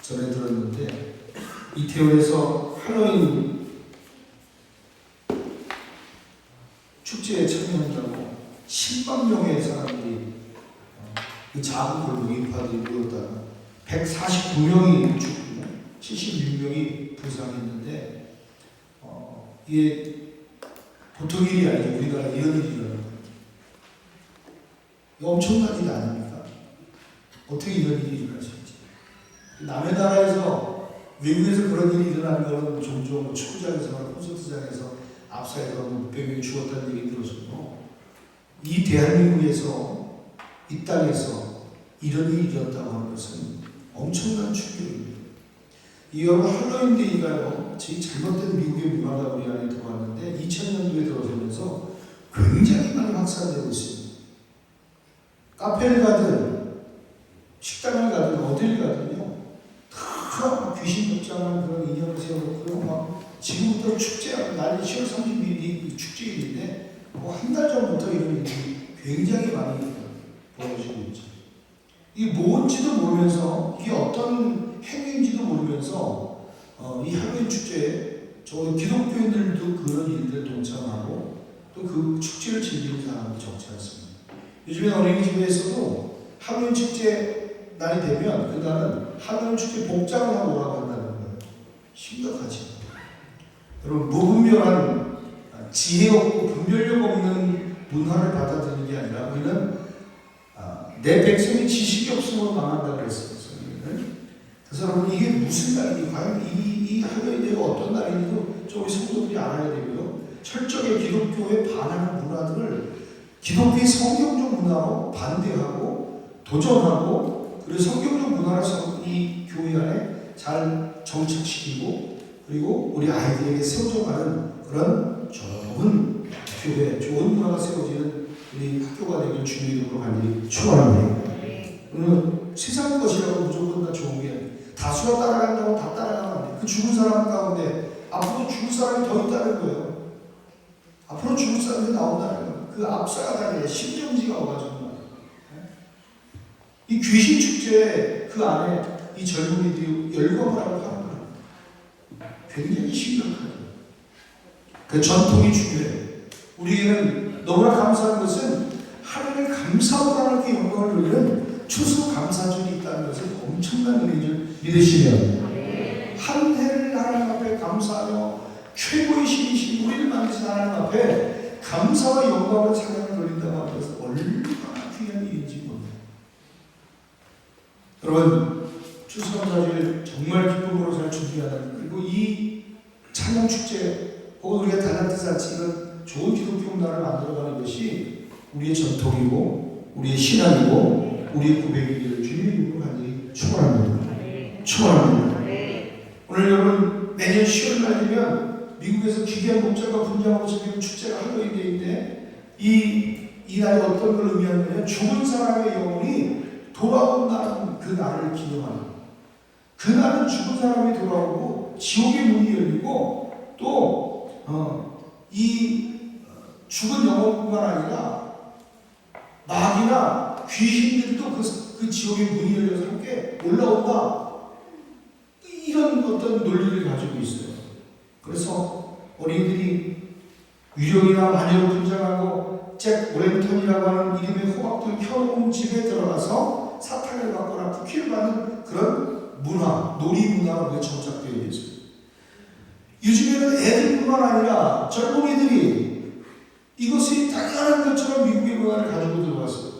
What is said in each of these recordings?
전에 들었는데 이태원에서 할로윈 축제에 참여한다고 10만 명의 사람들이 그 작은 골목 인파들이 모였다가 149명이 죽고 76명이 부상했는데 이게 보통 일이 아니죠. 우리나라 이런 일이 일어나는 거예요. 이거 엄청난 일 아닙니까? 어떻게 이런 일이 일어날 수 있지? 남의 나라에서 외국에서 그런 일이 일어나는 거는 종종 축구장에서나 콘서트장에서 압사해서 몇백 명이 죽었다는 얘기 들었어요. 이 대한민국에서 이 땅에서 이런 일이 일어났다고 하는 것은 엄청난 충격입니다. 이 여러분 할로윈데이가요, 제 잘못된 미국의 문화가 우리 안에 들어왔는데 2000년도에 들어서면서 굉장히 많이 확산되고 있습니다. 카페를 가든 식당을 가든 어딜 가든요, 다 귀신 복장한 그런 인형을 세워놓고 막 지금부터 축제하고 난리 10월 30일이 축제일인데 뭐 한 달 전부터 이런 일이 굉장히 많이 벌어지고 있죠. 이게 뭔지도 모르면서 이게 어떤 행위인지도 모르면서 이 할로윈 축제에 저 기독교인들도 그런 일들에 동참하고 또 그 축제를 즐기는 사람이 적지 않습니다. 요즘에 어린이집에서도 할로윈 축제 날이 되면 그날은 할로윈 축제 복장을 하고 오라고 한다는 거예요. 심각하지. 여러분, 무분별한 지혜 없고 분별력 없는 문화를 받아들이는 게 아니라 우리는 내 백성이 지식이 없음으로 망한다고 그랬어요. 그래서 여러분, 이게 무슨 날인지, 과연 이 할로윈데이가 어떤 날인지도 우리 성도들이 알아야 되고요. 철저하게 기독교에 반하는 문화들을 기독교의 성경적 문화로 반대하고 도전하고, 그리고 성경적 문화를 이 교회 안에 잘 정착시키고, 그리고 우리 아이들에게 세워져가는 그런 좋은 교회, 좋은 문화가 세워지는 우리 학교가 되길 주님의 이름으로 간절히 축원합니다. 오늘 세상 것이라고 무조건 다 좋은 게 아니에요. 다수가 따라간다고 다 따라가면 안 돼요. 그 죽은 사람 가운데 앞으로 죽을 사람이 더 있다는 거예요. 앞으로 죽을 사람이 나온다는 거예요. 그 앞서가 다니에 심정지가 와가지고 이 귀신 축제에 그 안에 이 젊은이들이 열광을 하고 하는 거예요. 굉장히 심각하죠. 그 전통이 중요해요. 우리에게는 너무나 감사한 것은 하나님의 감사보다 하나님께 영광을 돌리는 추수감사절이 있다는 것을 엄청난 은혜인 줄 믿으시면 한 해를 하나님 앞에 감사하며 최고의 신이신 우리를 만드신 하나님 앞에 감사와 영광을 찬양을 돌린다고 하는 것은 얼마나 귀한 일인지 모릅니다. 여러분, 추수감사절 정말 기쁨으로 잘 준비하는, 그리고 이 찬양축제 혹은 우리가 달란트 잔치 이런 좋은 기독교 문화를 만들어가는 것이 우리의 전통이고 우리의 신앙이고 우리의 고백이기를 주님의 이름으로 간절히 축원합니다. 축원합니다. 오늘 여러분, 매년 10월 말 되면 미국에서 기괴한 목장과 분장하고 즐기는 축제가 할로윈데이인데 이 날이 어떤 걸 의미하느냐, 죽은 사람의 영혼이 돌아온다는 그 날을 기념하는, 그 날은 죽은 사람이 돌아오고 지옥의 문이 열리고 또 이 죽은 영혼뿐만 아니라 마귀나 귀신들도 그 지옥의 문이 열려서 함께 올라온다, 이런 어떤 논리를 가지고 있어요. 그래서 어린이들이 유령이나 마녀로 분장하고 잭 오랭턴이라고 하는 이름의 호박들 켜놓은 집에 들어가서 사탕을 받거나 쿠키를 받는 그런 문화, 놀이 문화가 정착되어 있어요. 요즘에는 애들뿐만 아니라 젊은이들이 이것이 당연한 것처럼 미국의 문화를 가지고 들어왔어요.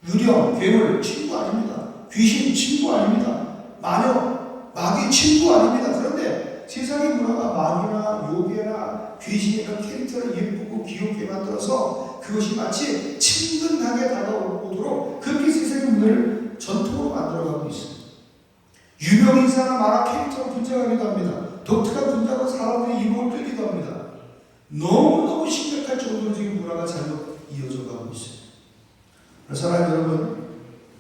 유령, 괴물 친구 아닙니다. 귀신 친구 아닙니다. 마녀, 마귀 친구 아닙니다. 그런데 세상의 문화가 마귀나 요괴나 귀신이나 캐릭터를 예쁘고 귀엽게 만들어서 그것이 마치 친근하게 다가오도록 그렇게 세상의 문화를 전통으로 만들어가고 있습니다. 유명 인사나 만화 캐릭터로 분장하기도 합니다. 독특한 분장으로 사람들의 이목을 끌기도 합니다. 너무너무 심각할 정도로 지금 문화가 잘못 이어져 가고 있어요. 그래서 사랑하는 여러분,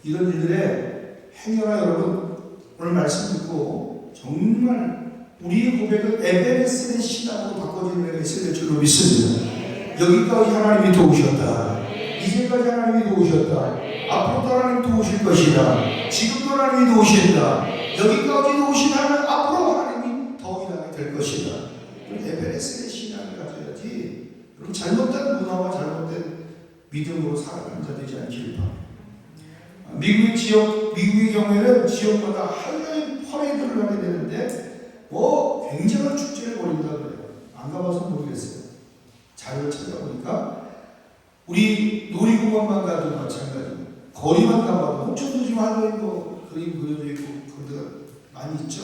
이런 일들의 행여나 여러분 오늘 말씀 듣고 정말 우리의 고백을 에베레스트의 신앙으로 바꿔주는 은혜가 있을 줄로 믿습니다. 여기까지 하나님이 도우셨다. 이제까지 하나님이 도우셨다. 앞으로도 하나님이 도우실 것이다. 지금도 하나님이 도우신다. 여기까지 이루신 하나님, 앞으로 하나님이 더 일하게 될 것이다. 에베레스트의 신앙을 가져야지 여러분 잘못된 문화와 잘못된 믿음으로 살아가는 자 되지 않기를 바랍니다. 미국의 경우에는 지역마다 할로윈 퍼레이드를 하게 되는데 굉장한 축제를 벌인다 그래요. 안 가봐서 모르겠어요. 자료를 찾아보니까 우리 놀이공원만 가도 마찬가지고 거리만 가봐도 홍천도 지금 할로윈 그림 그려져 있고 그런 데가 많이 있죠.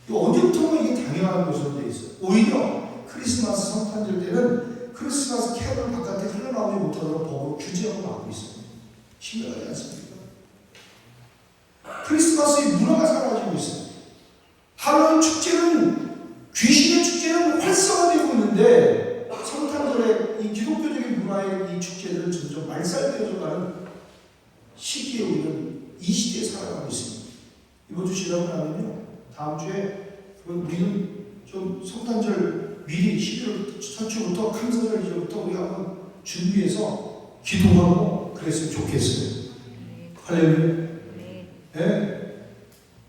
언제부턴가 이게 당연한 것으로 되어 있어요. 오히려 크리스마스 성탄절 때는 크리스마스 캐롤 바깥에 흘러나오지 못하도록 법으로 규제하고 막고 있어요. 심각하지 않습니까? 크리스마스의 문화가 사라지고 있어요. 할로윈 축제는 귀신의 축제는 활성화되고 있는데 성탄절의 이 기독교적인 문화의 이 축제들은 점점 말살되어져가는 시기에 우리는 이 시대에 살아가고 있습니다. 이번 주 지나고 나면요, 다음 주에 우리는 좀 성탄절 미리 11월 첫 주부터 감사절 이전부터 우리가 한번 준비해서 기도하고 그랬으면 좋겠어요. 할렐루야. 네.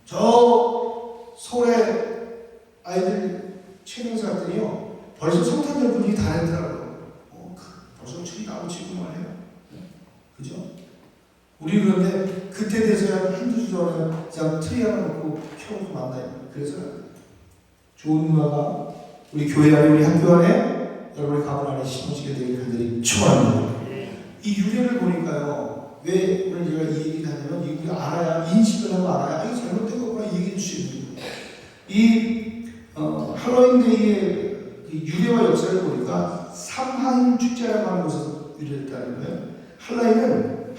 저 서울에 아이들 체험사 갔더니요, 벌써 성탄절 분위기 다 했더라고요. 벌써 tree 나고 지금만 해요. 그죠? 우리 그런데 그때 돼서야 한두 주 전에 그냥 트리 하나 놓고 켜놓고 만나요. 그래서 좋은 문화가 우리 교회 안에, 우리 학교 안에, 여러분의 가문 안에 심어지게 되기를 간절히 축원합니다. 이 유래를 보니까요, 왜 오늘 제가 이 얘기를 하냐면, 우리가 알아야, 인식을 하고 알아야, 이거 잘못된 거구나 얘기해 줄 수 있는 거예요. 이 할로윈데이의 유래와 역사를 보니까 삼하인 축제라고 하는 곳에서 유래됐다는 거예요.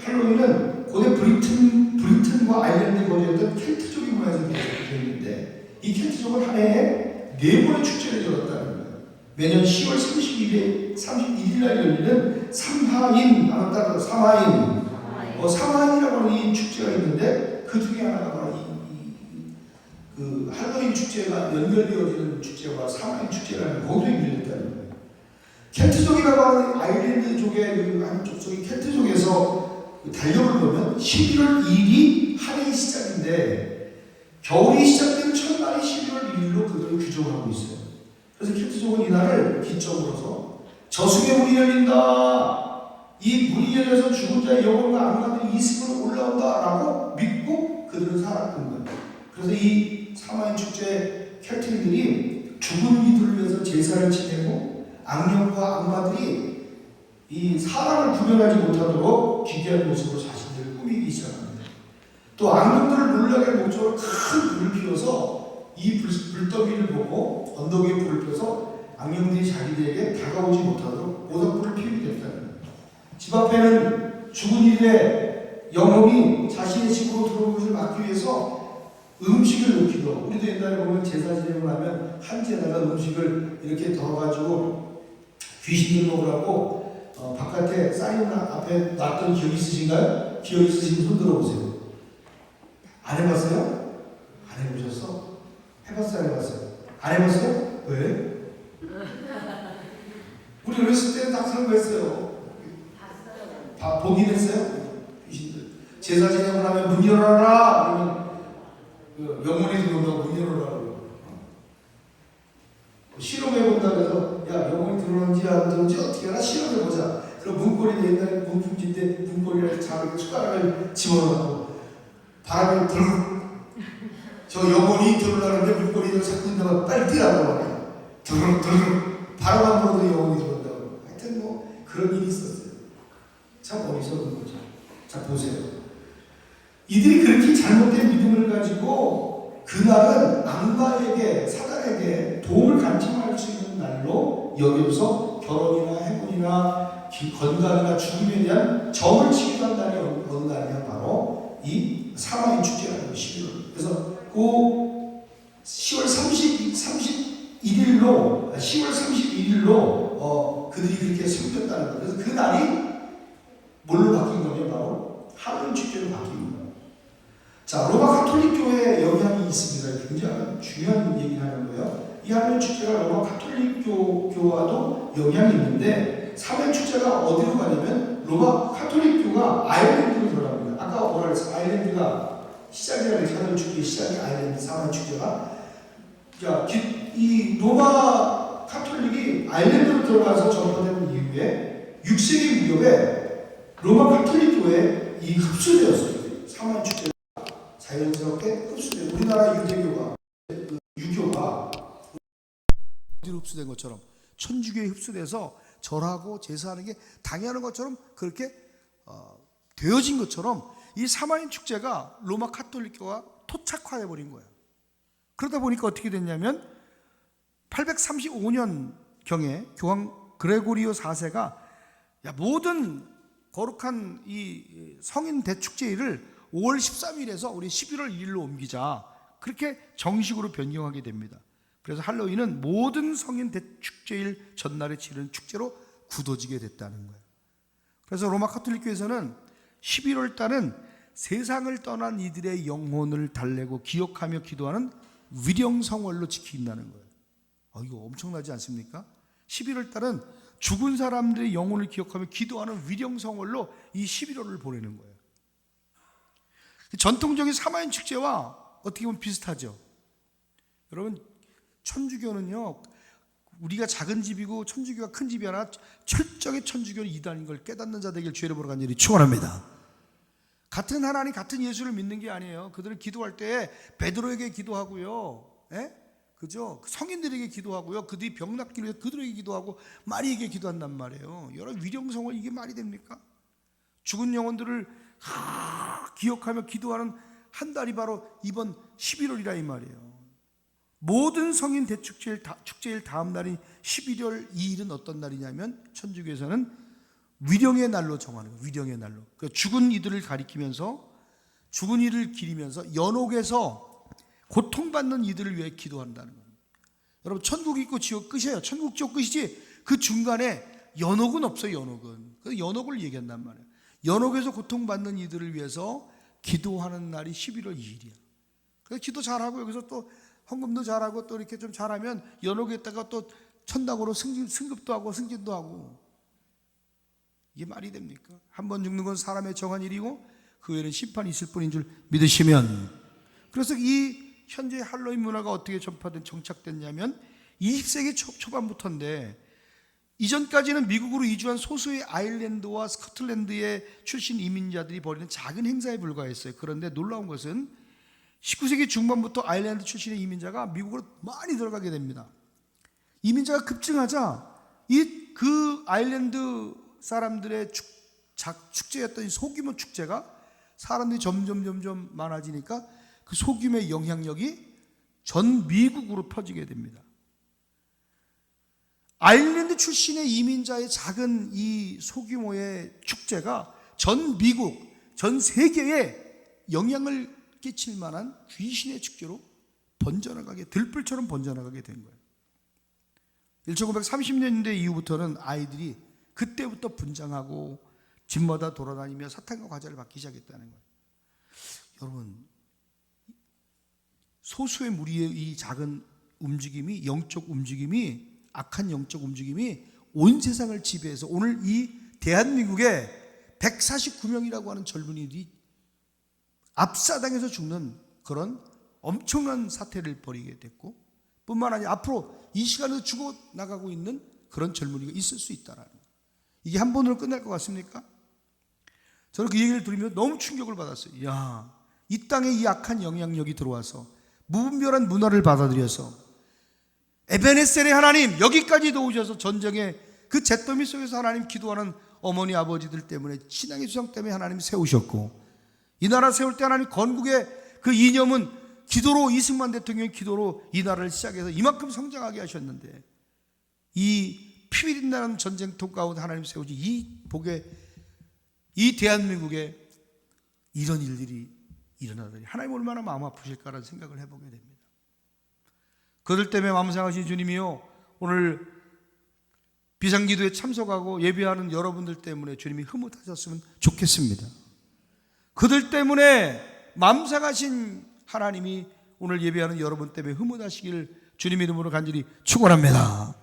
할로윈은 고대 브리튼과 아일랜드에 거주했던 켈트족의 문화에서 비롯되었는데, 이 켈트족은 한 해에 4번의 축제를 열었다는 거예요. 매년 10월 31일 날 열리는 삼하인, 삼하인이라고 하는 이 축제가 있는데, 그 중에 하나가 바로 그 할로윈 축제가 연결되어지는 축제와 삼하인 축제라는 거기에 유래됐다는 거예요. 켈트족이라고 하는 아일랜드족의 한쪽 쪽이 켈트족에서 달력을 보면 11월 2일이 한 해의 시작인데, 겨울이 시작된 첫날이 11월 1일로 그걸 규정하고 있어요. 그래서 켈트족은 이날을 기점으로서 저승의 문이 열린다, 이 문이 열려서 죽은 자의 영혼과 악마들이 이 습으로 올라온다라고 믿고 그들은 살았던 거예요. 그래서 이 사마인 축제 켈트인들이 죽은 이들을 위해서 제사를 지내고 악령과 악마들이 이 사람을 구별하지 못하도록 기괴한 모습으로 자신들을 꾸미기 시작합니다. 또 악령들을 놀라게 할 목적으로 큰 불을 피워서 이 불더미를 보고 언덕 위에 불을 펴서 악령들이 자기들에게 다가오지 못하도록 모닥불을 피우게 됐다는 거예요. 집 앞에는 죽은 이들의 영혼이 자신의 집으로 들어오는 것을 막기 위해서 음식을 넣기도, 우리도 옛날에 보면 제사 지내고 나면 한지에다가 음식을 이렇게 덜어가지고 귀신들 먹으라고 바깥에 사인 앞에 놨던 기억 있으신가요? 기억 있으시면 손 들어보세요. 안 해봤어요? 안 해보셨어? 해봤어요? 안 해봤어요? 안 해봤어요? 왜? 우리 어렸을 때는 다 그런 거 했어요. 보긴 했어요? 귀신들. 제사 지내고 나면 문 열어라! 그러면 영혼이 들어온다고 문 열어라. 실험해본다 그래서, 야, 영혼이 들어오는지 안 들어오는지 어떻게 하나 실험해보자. 그럼 문고리, 옛날에 문풍지 때 문고리를 잡고 숟가락을 집어넣고 바람을 저 영혼이 들어오려는데 문고리를 잡고 있다가 빨리 뛰라고 말이야. 바람 안 불어도 영혼이 들어온다고. 하여튼 뭐 그런 일이 있었어요. 참 어리석은 거죠. 자, 보세요. 이들이 그렇게 잘못된 믿음을 가지고 그날은 악마에게, 사단에게 도움을 간청할 수 있는 날로 여기서 결혼이나 해군이나 건강이나 죽음에 대한 점을 치기도 한 날이 어느 날이냐, 바로 이 사마인 축제라는 거, 11월. 그래서 그 10월 31일로 그들이 그렇게 섬겼다는 거예요. 그래서 그 날이 뭘로 바뀐 거냐, 바로 할로윈 축제로 바뀐 거예요. 자, 로마 가톨릭 교회에 영향이 있습니다. 굉장히 중요한 얘기를 하는 거예요. 이 할로윈 축제가 로마 가톨릭 교와도 영향이 있는데, 사마인 축제가 어디로 가냐면 로마 가톨릭 교가 아일랜드로 들어갑니다. 아까 뭐라 그랬어요? 아일랜드가 시작이라는 사전 축제의 시작이 아일랜드 사만 축제가 이 로마 카톨릭이 아일랜드로 들어가서 전파되는 이후에 6세기 무렵에 로마 카톨릭 교회에 이 흡수되었어요. 사만 축제가 자연스럽게 흡수되고 우리나라 유대교가 유교가 어디로 흡수된 것처럼 천주교에 흡수돼서 절하고 제사하는 게 당연한 것처럼 그렇게 되어진 것처럼 이 사마인 축제가 로마 카톨릭교가 토착화해 버린 거예요. 그러다 보니까 어떻게 됐냐면 835년경에 교황 그레고리오 4세가 모든 거룩한 이 성인 대축제일을 5월 13일에서 우리 11월 1일로 옮기자, 그렇게 정식으로 변경하게 됩니다. 그래서 할로윈은 모든 성인 대축제일 전날에 치르는 축제로 굳어지게 됐다는 거예요. 그래서 로마 카톨릭교에서는 11월 달은 세상을 떠난 이들의 영혼을 달래고 기억하며 기도하는 위령성월로 지킨다는 거예요. 이거 엄청나지 않습니까? 11월 달은 죽은 사람들의 영혼을 기억하며 기도하는 위령성월로 이 11월을 보내는 거예요. 전통적인 사마인 축제와 어떻게 보면 비슷하죠. 여러분, 천주교는요, 우리가 작은 집이고 천주교가 큰 집이 아니라 철저하게 천주교는 이단인 걸 깨닫는 자 되길 주의를 보러 간절히 축원합니다. 같은 하나님, 같은 예수를 믿는 게 아니에요. 그들은 기도할 때 베드로에게 기도하고요, 그죠? 성인들에게 기도하고요, 그들이 병 낫기 위해 그들에게 기도하고 마리에게 기도한단 말이에요. 여러분, 위령성월 이게 말이 됩니까? 죽은 영혼들을 기억하며 기도하는 한 달이 바로 이번 11월이라 이 말이에요. 모든 성인 대축제일 다음 날인 11월 2일은 어떤 날이냐면 천주교에서는 위령의 날로 정하는 거예요. 위령의 날로. 그러니까 죽은 이들을 가리키면서, 죽은 이를 기리면서 연옥에서 고통받는 이들을 위해 기도한다는 겁니다. 여러분, 천국 있고 지옥 끝이에요. 천국 지옥 끝이지 그 중간에 연옥은 없어요. 연옥은. 그래서 연옥을 얘기한단 말이에요. 연옥에서 고통받는 이들을 위해서 기도하는 날이 11월 2일이야. 그래서 기도 잘하고 여기서 또 헌금도 잘하고 또 이렇게 좀 잘하면 연옥에다가 또 천당으로 승급도 하고 승진도 하고. 이게 말이 됩니까? 한 번 죽는 건 사람의 정한 일이고 그 외에는 심판이 있을 뿐인 줄 믿으시면. 그래서 이 현재 할로윈 문화가 어떻게 정착됐냐면 20세기 초반부터인데, 이전까지는 미국으로 이주한 소수의 아일랜드와 스코틀랜드의 출신 이민자들이 벌이는 작은 행사에 불과했어요. 그런데 놀라운 것은 19세기 중반부터 아일랜드 출신의 이민자가 미국으로 많이 들어가게 됩니다. 이민자가 급증하자 그 아일랜드 사람들의 축제였던 이 소규모 축제가 사람들이 점점 많아지니까 그 소규모의 영향력이 전 미국으로 퍼지게 됩니다. 아일랜드 출신의 이민자의 작은 이 소규모의 축제가 전 미국, 전 세계에 영향을 끼칠 만한 귀신의 축제로 들불처럼 번져나가게 된 거예요. 1930년대 이후부터는 아이들이 그때부터 분장하고 집마다 돌아다니며 사탕과 과자를 받기 시작했다는 거예요. 여러분, 소수의 무리의 이 작은 움직임이, 악한 영적 움직임이 온 세상을 지배해서 오늘 이 대한민국에 149명이라고 하는 젊은이들이 압사당해서 죽는 그런 엄청난 사태를 벌이게 됐고, 뿐만 아니라 앞으로 이 시간에도 죽어나가고 있는 그런 젊은이가 있을 수 있다라는 거예요. 이게 한 번으로 끝날 것 같습니까? 저는 그 얘기를 들으면 너무 충격을 받았어요. 이 땅에 이 악한 영향력이 들어와서 무분별한 문화를 받아들여서 에베네셀의 하나님, 여기까지도 오셔서 전쟁의 그 잿더미 속에서 하나님 기도하는 어머니 아버지들 때문에, 신앙의 수상 때문에 하나님 세우셨고, 이 나라 세울 때 하나님 건국의 그 이념은 기도로, 이승만 대통령의 기도로 이 나라를 시작해서 이만큼 성장하게 하셨는데, 이 피비린내는 전쟁터 가운데 하나님 세우지 이 복에, 이 대한민국에 이런 일들이 일어나더니 하나님 얼마나 마음 아프실까라는 생각을 해보게 됩니다. 그들 때문에 마음 상하신 주님이요, 오늘 비상기도에 참석하고 예배하는 여러분들 때문에 주님이 흐뭇하셨으면 좋겠습니다. 그들 때문에 마음 상하신 하나님이 오늘 예배하는 여러분 때문에 흐뭇하시길 주님 이름으로 간절히 축원합니다.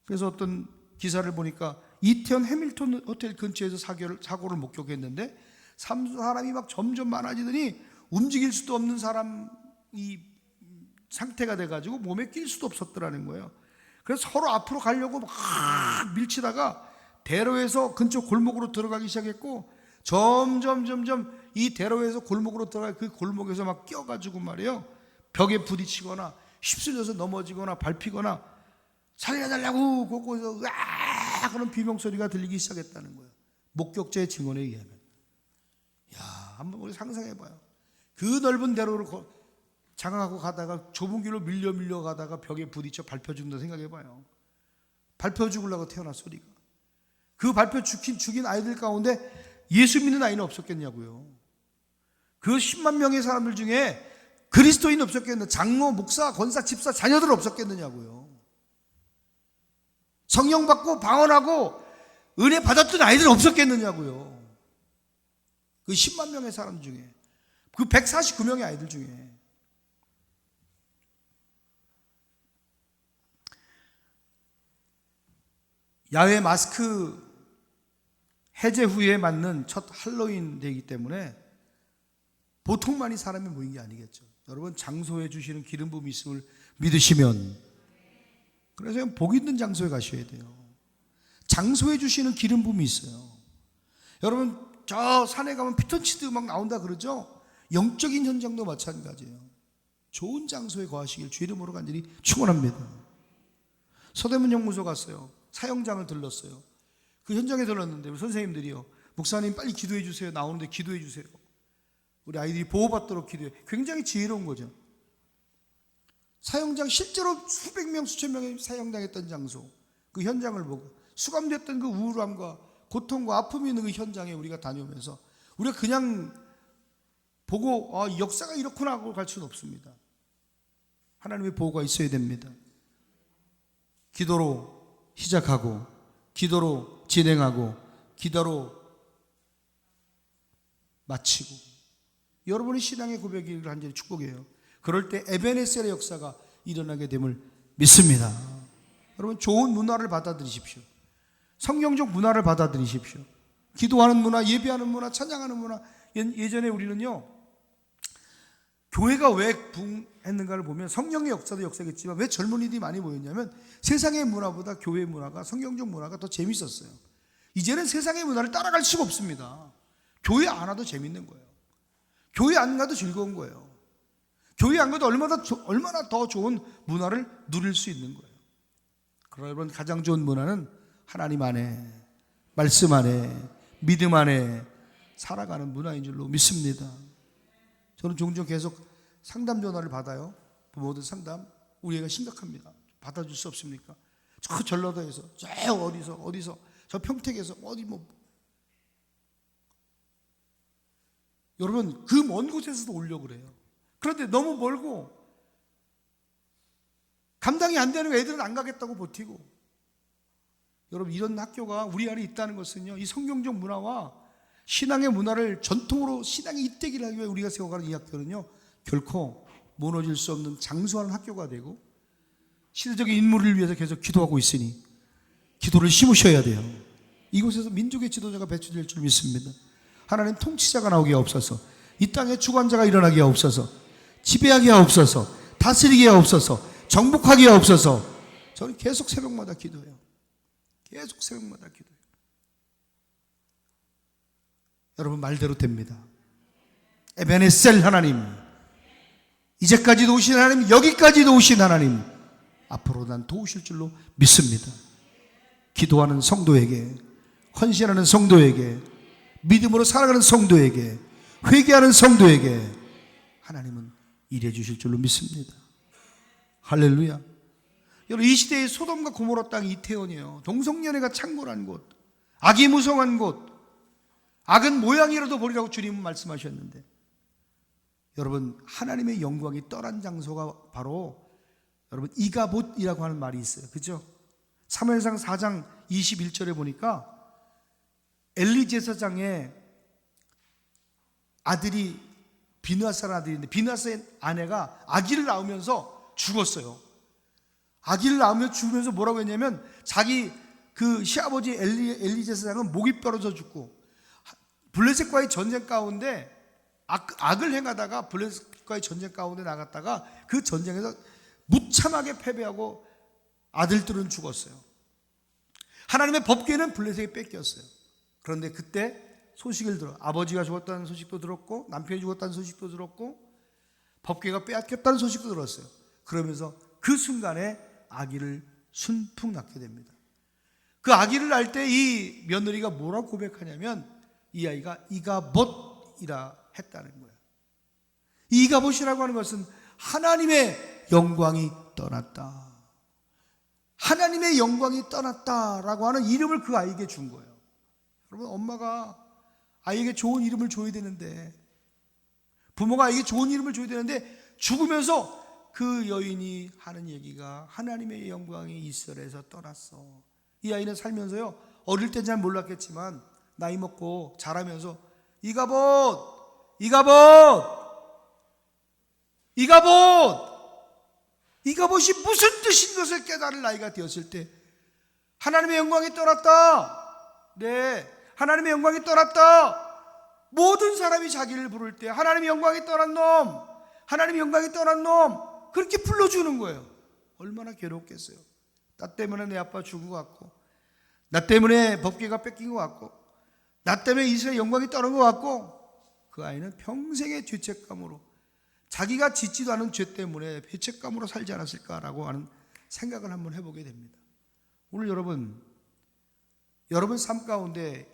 그래서 어떤 기사를 보니까 이태원 해밀턴 호텔 근처에서 사고를 목격했는데 사람이 막 점점 많아지더니 움직일 수도 없는 사람이 상태가 돼가지고 몸에 낄 수도 없었더라는 거예요. 그래서 서로 앞으로 가려고 막 밀치다가 대로에서 근처 골목으로 들어가기 시작했고, 점점 이 대로에서 골목으로 들어가 그 골목에서 막 껴가지고 말이에요, 벽에 부딪히거나 휩쓸려서 넘어지거나 밟히거나 살려달라고 거기서 으아 그런 비명소리가 들리기 시작했다는 거예요. 목격자의 증언에 의하면. 야, 한번 우리 상상해봐요. 그 넓은 대로를 장악하고 가다가 좁은 길로 밀려 가다가 벽에 부딪혀 밟혀 죽는다 생각해봐요. 밟혀 죽으려고 태어난 소리가. 그 밟혀 죽인 아이들 가운데 예수 믿는 아이는 없었겠냐고요. 그 10만 명의 사람들 중에 그리스도인 없었겠느냐, 장로, 목사, 권사, 집사, 자녀들 없었겠느냐고요. 성령 받고 방언하고 은혜 받았던 아이들 없었겠느냐고요. 그 10만 명의 사람 중에, 그 149명의 아이들 중에. 야외 마스크 해제 후에 맞는 첫 할로윈 데이기 때문에 보통 많이 사람이 모인 게 아니겠죠. 여러분, 장소에 주시는 기름 부음이 있음을 믿으시면, 그래서 복 있는 장소에 가셔야 돼요. 장소에 주시는 기름 부음이 있어요. 여러분, 저 산에 가면 피톤치드 막 나온다 그러죠. 영적인 현장도 마찬가지예요. 좋은 장소에 거하시길 주 이름으로 간절히 축원합니다. 서대문 영무소 갔어요. 사형장을 들렀어요. 그 현장에 들렀는데 선생님들이요, 목사님 빨리 기도해 주세요. 나오는데 기도해 주세요. 우리 아이들이 보호받도록 기도해. 굉장히 지혜로운 거죠. 사형장, 실제로 수백 명 수천 명이 사형당했던 장소, 그 현장을 보고 수감됐던 그 우울함과 고통과 아픔이 있는 그 현장에 우리가 다녀오면서 우리가 그냥 보고 역사가 이렇구나 하고 갈 수는 없습니다. 하나님의 보호가 있어야 됩니다. 기도로 시작하고, 기도로 진행하고, 기도로 마치고, 여러분의 신앙의 고백을 간절히 축복해요. 그럴 때 에베네셀의 역사가 일어나게 됨을 믿습니다. 여러분, 좋은 문화를 받아들이십시오. 성경적 문화를 받아들이십시오. 기도하는 문화, 예배하는 문화, 찬양하는 문화. 예전에 우리는요, 교회가 왜 붕했는가를 보면 성령의 역사도 역사겠지만 왜 젊은이들이 많이 모였냐면 세상의 문화보다 교회의 문화가, 성경적 문화가 더 재밌었어요. 이제는 세상의 문화를 따라갈 수가 없습니다. 교회 안 와도 재밌는 거예요. 교회 안 가도 즐거운 거예요. 교회 안 가도 얼마나 더 좋은 문화를 누릴 수 있는 거예요. 그러나 여러분, 가장 좋은 문화는 하나님 안에, 말씀 안에, 믿음 안에 살아가는 문화인 줄로 믿습니다. 저는 종종 계속 상담 전화를 받아요. 부모들 상담. 우리 애가 심각합니다. 받아줄 수 없습니까? 저 전라도에서, 저 어디서, 저 평택에서, 여러분, 그 먼 곳에서도 오려고 그래요. 그런데 너무 멀고 감당이 안 되는 애들은 안 가겠다고 버티고. 여러분, 이런 학교가 우리 안에 있다는 것은요, 이 성경적 문화와 신앙의 문화를 전통으로 신앙의 잇대기를 하기 위해 우리가 세워가는 이 학교는요, 결코 무너질 수 없는 장수하는 학교가 되고 시대적인 인물을 위해서 계속 기도하고 있으니 기도를 심으셔야 돼요. 이곳에서 민족의 지도자가 배출될 줄 믿습니다. 하나님 통치자가 나오게 하옵소서. 이 땅에 주관자가 일어나게 하옵소서. 지배하게 하옵소서. 다스리게 하옵소서. 정복하게 하옵소서. 저는 계속 새벽마다 기도해요. 계속 새벽마다 기도해요. 여러분, 말대로 됩니다. 에베네셀 하나님, 이제까지도 오신 하나님, 여기까지도 오신 하나님, 앞으로 난 도우실 줄로 믿습니다. 기도하는 성도에게, 헌신하는 성도에게, 믿음으로 살아가는 성도에게, 회개하는 성도에게 하나님은 일해 주실 줄로 믿습니다. 할렐루야. 여러분, 이 시대의 소돔과 고모라 땅이 이태원이에요. 동성연애가 창궐한 곳, 악이 무성한 곳, 악은 모양이라도 버리라고 주님은 말씀하셨는데, 여러분, 하나님의 영광이 떠난 장소가 바로 여러분 이가봇이라고 하는 말이 있어요. 그죠? 사무엘상 4장 21절에 보니까 엘리 제사장의 아들이 비느하스라는 아들인데, 비느하스의 아내가 아기를 낳으면서 죽었어요. 아기를 낳으면서 죽으면서 뭐라고 했냐면, 자기 그 시아버지 엘리 제사장은 목이 뼈러져 죽고 블레셋과의 전쟁 가운데 악을 행하다가 블레셋과의 전쟁 가운데 나갔다가 그 전쟁에서 무참하게 패배하고 아들들은 죽었어요. 하나님의 법궤는 블레셋에 뺏겼어요. 그런데 그때 소식을 들어 아버지가 죽었다는 소식도 들었고 남편이 죽었다는 소식도 들었고 법궤가 빼앗겼다는 소식도 들었어요. 그러면서 그 순간에 아기를 순풍 낳게 됩니다. 그 아기를 낳을 때 이 며느리가 뭐라고 고백하냐면 이 아이가 이가봇이라 했다는 거예요. 이가봇이라고 하는 것은 하나님의 영광이 떠났다. 하나님의 영광이 떠났다라고 하는 이름을 그 아이에게 준 거예요. 여러분, 엄마가 아이에게 좋은 이름을 줘야 되는데, 부모가 아이에게 좋은 이름을 줘야 되는데 죽으면서 그 여인이 하는 얘기가 하나님의 영광이 이스라엘에서 떠났어. 이 아이는 살면서요, 어릴 땐 잘 몰랐겠지만 나이 먹고 자라면서 이가봇, 이가봇, 이가봇, 이가봇이 무슨 뜻인 것을 깨달을 나이가 되었을 때 하나님의 영광이 떠났다. 네, 하나님의 영광이 떠났다. 모든 사람이 자기를 부를 때 하나님의 영광이 떠난 놈, 하나님의 영광이 떠난 놈 그렇게 불러주는 거예요. 얼마나 괴롭겠어요. 나 때문에 내 아빠 죽은 것 같고, 나 때문에 법궤가 뺏긴 것 같고, 나 때문에 이스라엘 영광이 떠난 것 같고, 그 아이는 평생의 죄책감으로, 자기가 짓지도 않은 죄 때문에 죄책감으로 살지 않았을까라고 하는 생각을 한번 해보게 됩니다. 오늘 여러분 삶 가운데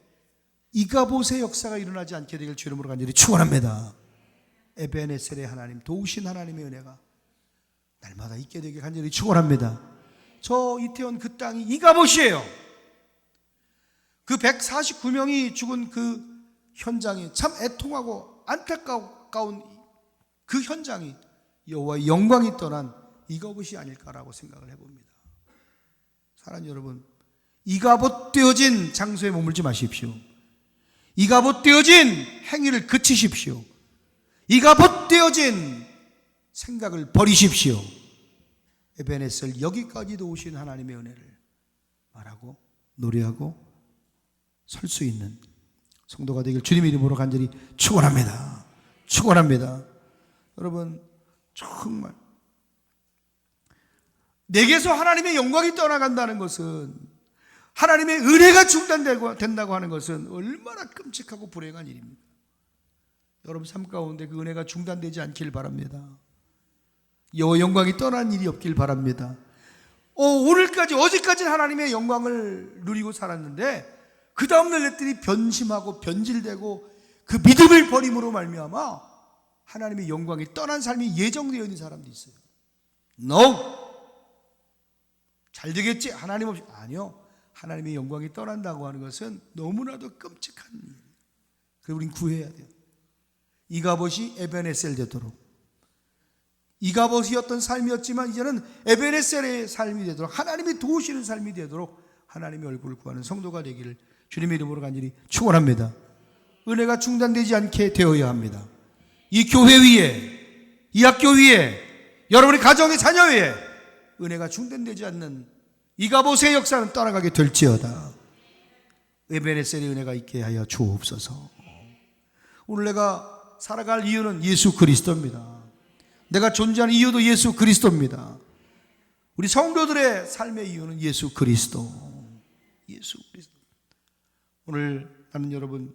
이가봇의 역사가 일어나지 않게 되길 주 이름으로 간절히 축원합니다. 에베네셀의 하나님, 도우신 하나님의 은혜가 날마다 있게 되길 간절히 축원합니다. 저 이태원 그 땅이 이가봇이에요. 그 149명이 죽은 그 현장이 참 애통하고 안타까운 그 현장이 여호와의 영광이 떠난 이가봇이 아닐까라고 생각을 해봅니다. 사랑하는 여러분, 이가봇 되어진 장소에 머물지 마십시오. 이가봇 되어진 행위를 그치십시오. 이가봇 되어진 생각을 버리십시오. 에베네셀 여기까지도 오신 하나님의 은혜를 말하고 노래하고 설 수 있는 성도가 되길 주님의 이름으로 간절히 축원합니다. 축원합니다. 여러분, 정말 내게서 하나님의 영광이 떠나간다는 것은, 하나님의 은혜가 중단된다고 하는 것은 얼마나 끔찍하고 불행한 일입니까? 여러분 삶 가운데 그 은혜가 중단되지 않길 바랍니다. 여호와 영광이 떠난 일이 없길 바랍니다. 오늘까지, 어제까지는 하나님의 영광을 누리고 살았는데 그 다음날 것들이 변심하고 변질되고 그 믿음을 버림으로 말미암아 하나님의 영광이 떠난 삶이 예정되어 있는 사람도 있어요. No! 잘 되겠지? 하나님 없이. 아니요. 하나님의 영광이 떠난다고 하는 것은 너무나도 끔찍한 일. 그래서 우린 구해야 돼요. 이가봇이 에베네셀 되도록, 이가봇이었던 삶이었지만 이제는 에베네셀의 삶이 되도록, 하나님이 도우시는 삶이 되도록 하나님의 얼굴을 구하는 성도가 되기를 주님의 이름으로 간절히 축원합니다. 은혜가 중단되지 않게 되어야 합니다. 이 교회 위에, 이 학교 위에, 여러분의 가정의 자녀 위에 은혜가 중단되지 않는 이가봇의 역사는 떠나가게 될지어다. 에베네셀의 은혜가 있게 하여 주옵소서. 오늘 내가 살아갈 이유는 예수 그리스도입니다. 내가 존재하는 이유도 예수 그리스도입니다. 우리 성도들의 삶의 이유는 예수 그리스도. 예수 그리스도. 오늘 나는 여러분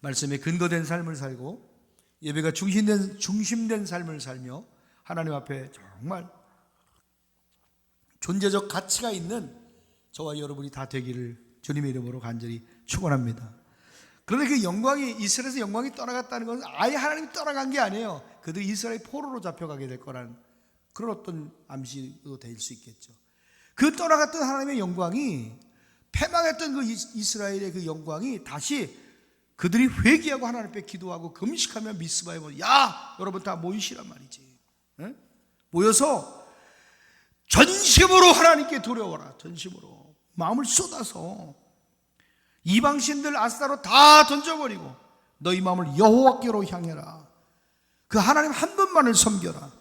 말씀에 근거된 삶을 살고 예배가 중심된 삶을 살며 하나님 앞에 정말 존재적 가치가 있는 저와 여러분이 다 되기를 주님의 이름으로 간절히 축원합니다. 그런데 그 영광이, 이스라엘에서 영광이 떠나갔다는 것은 아예 하나님이 떠나간 게 아니에요. 그들이 이스라엘 포로로 잡혀가게 될 거라는 그런 어떤 암시도 될 수 있겠죠. 그 떠나갔던 하나님의 영광이, 패망했던 그 이스라엘의 그 영광이 다시 그들이 회개하고 하나님 앞에 기도하고 금식하며 미스바에 보면, 야 여러분 다 모이시란 말이지. 에? 모여서 전심으로 하나님께 두려워라. 전심으로 마음을 쏟아서 이방신들 아스타로 다 던져버리고 너희 마음을 여호와께로 향해라. 그 하나님 한 분만을 섬겨라.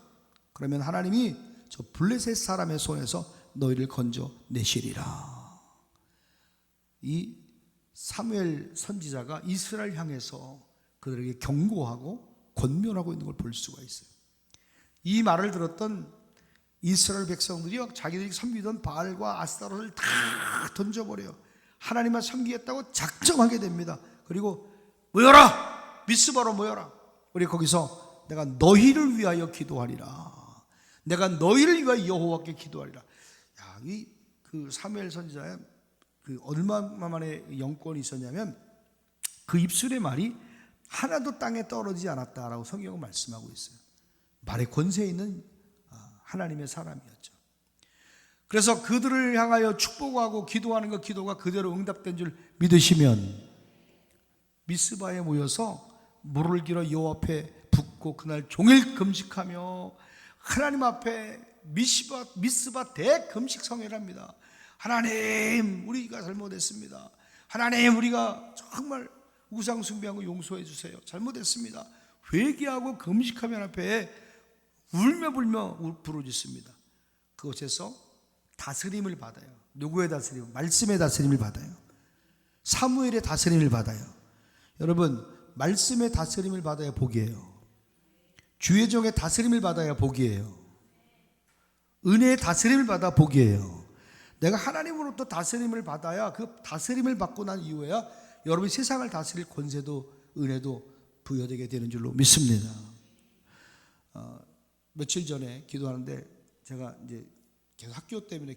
그러면 하나님이 저 블레셋 사람의 손에서 너희를 건져내시리라. 이 사무엘 선지자가 이스라엘 향해서 그들에게 경고하고 권면하고 있는 걸 볼 수가 있어요. 이 말을 들었던 이스라엘 백성들이 자기들이 섬기던 바알과 아스타롯을 다 던져버려요. 하나님만 섬기겠다고 작정하게 됩니다. 그리고 모여라! 미스바로 모여라! 우리 거기서 내가 너희를 위하여 기도하리라. 내가 너희를 위하여 여호와께 기도하리라. 야, 그 사무엘 선지자의 그 얼마만의 영권이 있었냐면 그 입술의 말이 하나도 땅에 떨어지지 않았다라고 성경은 말씀하고 있어요. 말의 권세 있는 하나님의 사람이었죠. 그래서 그들을 향하여 축복하고 기도하는 그 기도가 그대로 응답된 줄 믿으시면 미스바에 모여서 물을 길어 여호와 앞에 붓고 그날 종일 금식하며 하나님 앞에 미스바 대금식 성회랍니다. 하나님, 우리가 잘못했습니다. 하나님, 우리가 정말 우상 숭배하고 용서해 주세요. 잘못했습니다. 회개하고 금식하면 앞에 울며 불며 부르짖습니다. 그곳에서 다스림을 받아요. 누구의 다스림? 말씀의 다스림을 받아요. 사무엘의 다스림을 받아요. 여러분, 말씀의 다스림을 받아야 복이에요. 주의 종의 다스림을 받아야 복이에요. 은혜의 다스림을 받아 복이에요. 내가 하나님으로부터 다스림을 받아야 그 다스림을 받고 난 이후에야 여러분이 세상을 다스릴 권세도 은혜도 부여되게 되는 줄로 믿습니다. 며칠 전에 기도하는데 제가 이제 계속 학교 때문에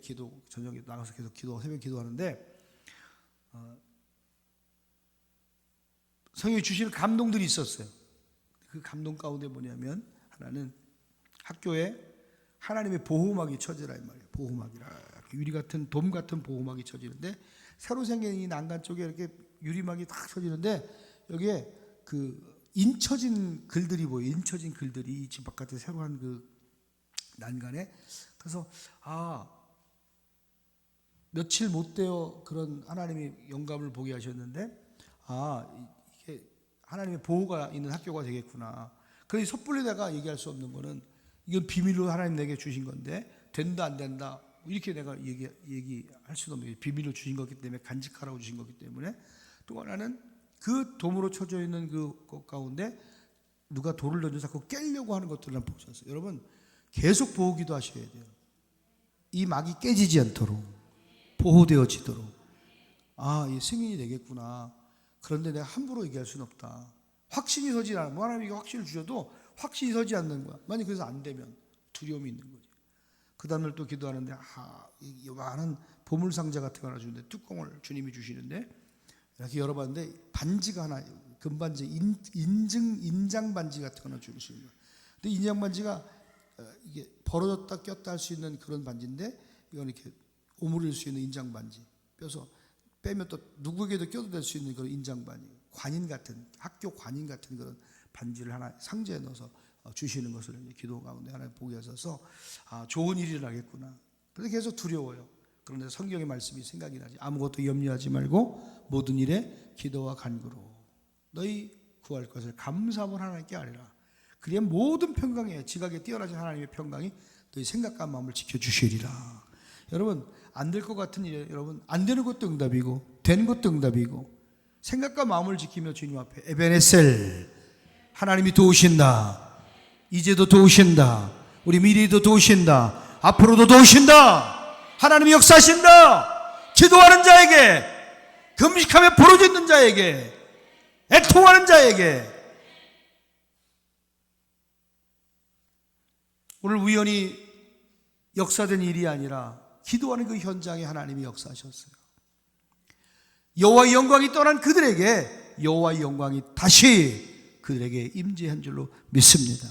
저녁에 나가서 계속 새벽 기도하는데 성령이 주시는 감동들이 있었어요. 그 감동 가운데 뭐냐면 하나는 학교에 하나님의 보호막이 쳐지라 이 말이에요. 보호막이라 유리 같은 돔 같은 보호막이 쳐지는데 새로 생긴 이 난간 쪽에 이렇게 유리막이 탁 쳐지는데 여기에 그 인쳐진 글들이 보여요. 인쳐진 글들이 집 바깥에 새로 한 그 난간에. 그래서 며칠 못 되어 그런 하나님의 영감을 보게 하셨는데 이게 하나님의 보호가 있는 학교가 되겠구나. 그래서 섣불리 내가 얘기할 수 없는 거는 이건 비밀로 하나님 내게 주신 건데 된다 안 된다 이렇게 내가 얘기할 수는 없는 게 비밀로 주신 거기 때문에 간직하라고 주신 거기 때문에 또 하나는 그 돔으로 쳐져 있는 그 가운데 누가 돌을 던져서 자꾸 깨려고 하는 것들을 보셨어요. 여러분 계속 보호기도 하셔야 돼요. 이 막이 깨지지 않도록 보호되어지도록 이 승인이 되겠구나. 그런데 내가 함부로 얘기할 수는 없다. 확신이 서지 않아. 뭐 하나님이 확신을 주셔도 확신이 서지 않는 거야. 만약 그래서 안 되면 두려움이 있는 거지. 그 다음날 또 기도하는데 이 많은 보물상자 같은 거 하나 주는데 뚜껑을 주님이 주시는데 이렇게 열어봤는데 반지가 하나 금반지 인장 반지 같은 거 하나 주시는 거예요. 근데 인장 반지가 이게 벌어졌다 꼈다 할 수 있는 그런 반지인데 이건 이렇게 오므릴 수 있는 인장 반지. 뼈서 빼면 또 누구에게도 껴도 될 수 있는 그런 인장 반지. 관인 같은 학교 관인 같은 그런 반지를 하나 상자에 넣어서 주시는 것을 기도 가운데 하나님 보게 하셔서 좋은 일이 일어나겠구나. 그런데 계속 두려워요. 그런데 성경의 말씀이 생각이 나지. 아무것도 염려하지 말고 모든 일에 기도와 간구로 너희 구할 것을 감사함을 하나님께 아뢰라. 그리야 모든 평강에 지각에 뛰어나신 하나님의 평강이 너희 생각과 마음을 지켜주시리라. 여러분 안 될 것 같은 일에 여러분 안 되는 것도 응답이고 되는 것도 응답이고 생각과 마음을 지키며 주님 앞에 에베네셀 하나님이 도우신다. 이제도 도우신다. 우리 미래도 도우신다. 앞으로도 도우신다. 하나님이 역사하신다. 기도하는 자에게 금식하며 부르짖는 자에게 애통하는 자에게 오늘 우연히 역사된 일이 아니라 기도하는 그 현장에 하나님이 역사하셨어요. 여호와의 영광이 떠난 그들에게 여호와의 영광이 다시 그들에게 임재한 줄로 믿습니다.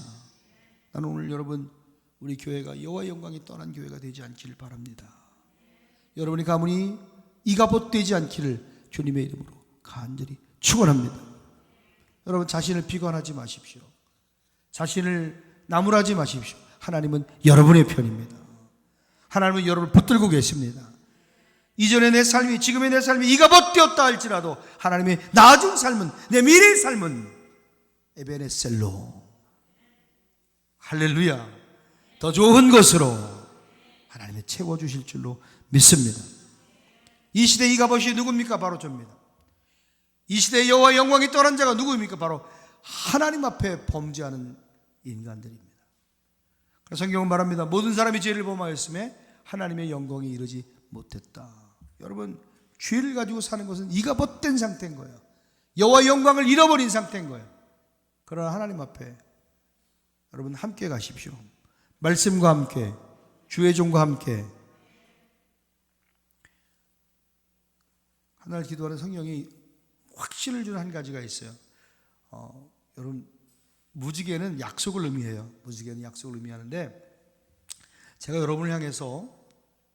나는 오늘 여러분 우리 교회가 여호와의 영광이 떠난 교회가 되지 않기를 바랍니다. 여러분이 가문이 이가봇되지 않기를 주님의 이름으로 간절히 축원합니다. 여러분 자신을 비관하지 마십시오. 자신을 나무라지 마십시오. 하나님은 여러분의 편입니다. 하나님은 여러분을 붙들고 계십니다. 이전의 내 삶이 지금의 내 삶이 이가봇되었다 할지라도 하나님의 나중 삶은 내 미래의 삶은 에베네셀로 할렐루야 더 좋은 것으로 하나님이 채워주실 줄로 믿습니다. 이 시대 이가봇이 누굽니까? 바로 저입니다. 이 시대의 여호와의 영광이 떠난 자가 누구입니까? 바로 하나님 앞에 범죄하는 인간들입니다. 그래서 성경은 말합니다. 모든 사람이 죄를 범하였음에 하나님의 영광이 이르지 못했다. 여러분, 죄를 가지고 사는 것은 이가 벗된 상태인 거예요. 여호와의 영광을 잃어버린 상태인 거예요. 그러나 하나님 앞에 여러분 함께 가십시오. 말씀과 함께, 주의 종과 함께. 하나를 기도하는 성령이 확신을 주는 한 가지가 있어요. 여러분, 무지개는 약속을 의미해요. 무지개는 약속을 의미하는데, 제가 여러분을 향해서